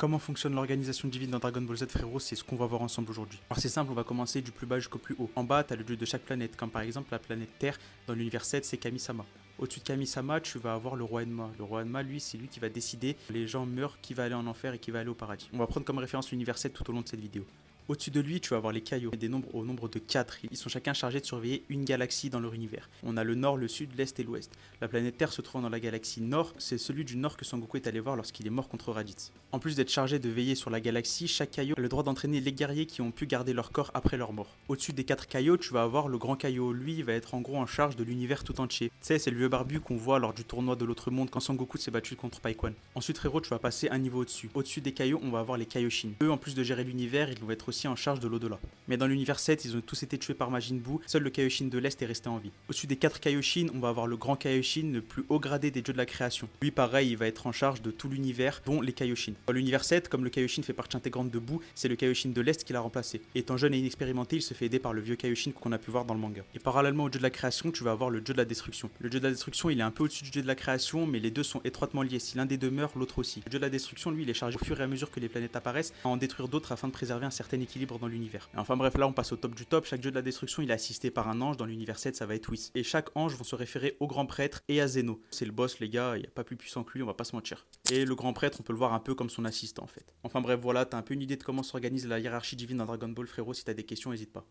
Comment fonctionne l'organisation divine dans Dragon Ball Z, frérot? C'est ce qu'on va voir ensemble aujourd'hui. Alors c'est simple, on va commencer du plus bas jusqu'au plus haut. En bas, tu as le dieu de chaque planète, comme par exemple la planète Terre dans l'univers 7, c'est Kami-sama. Au-dessus de Kami-sama, tu vas avoir le roi Enma. Le roi Enma, lui, c'est lui qui va décider les gens meurent, qui va aller en enfer et qui va aller au paradis. On va prendre comme référence l'univers 7 tout au long de cette vidéo. Au-dessus de lui, tu vas avoir les Kaio, des nombres au nombre de 4. Ils sont chacun chargés de surveiller une galaxie dans leur univers. On a le nord, le sud, l'est et l'ouest. La planète Terre se trouvant dans la galaxie nord, c'est celui du nord que Sangoku est allé voir lorsqu'il est mort contre Raditz. En plus d'être chargé de veiller sur la galaxie, chaque Kaio a le droit d'entraîner les guerriers qui ont pu garder leur corps après leur mort. Au-dessus des 4 Kaio, tu vas avoir le grand Kaio. Lui, il va être en gros en charge de l'univers tout entier. Tu sais, c'est le vieux barbu qu'on voit lors du tournoi de l'autre monde quand Sangoku s'est battu contre Paikwan. Ensuite, frérot, tu vas passer un niveau au-dessus. Au-dessus des Kaio, on va avoir les Kaioshin. Eux, en plus de gérer l'univers, ils vont être aussi en charge de l'au-delà. Mais dans l'univers 7, ils ont tous été tués par Majin Buu, seul le Kaioshin de l'Est est resté en vie. Au-dessus des 4 Kaioshin, on va avoir le grand Kaioshin, le plus haut gradé des dieux de la création. Lui, pareil, il va être en charge de tout l'univers, dont les Kaioshin. Dans l'univers 7, comme le Kaioshin fait partie intégrante de Buu, c'est le Kaioshin de l'Est qui l'a remplacé. Étant jeune et inexpérimenté, il se fait aider par le vieux Kaioshin qu'on a pu voir dans le manga. Et parallèlement au dieu de la création, tu vas avoir le dieu de la destruction. Le dieu de la destruction, il est un peu au-dessus du dieu de la création, mais les deux sont étroitement liés. Si l'un des deux meurt, l'autre aussi. Le dieu de la destruction, lui, il est chargé au fur et à mesure que les planètes apparaissent à en détruire d'autres afin de préserver un certain équilibre dans l'univers. Enfin bref, là on passe au top du top. Chaque dieu de la destruction, il est assisté par un ange. Dans l'univers 7, ça va être Whis. Et chaque ange vont se référer au grand prêtre et à Zeno. C'est le boss, les gars, il n'y a pas plus puissant que lui, on va pas se mentir. Et le grand prêtre, on peut le voir un peu comme son assistant en fait. Enfin bref, voilà, t'as un peu une idée de comment s'organise la hiérarchie divine dans Dragon Ball, frérot. Si t'as des questions, n'hésite pas.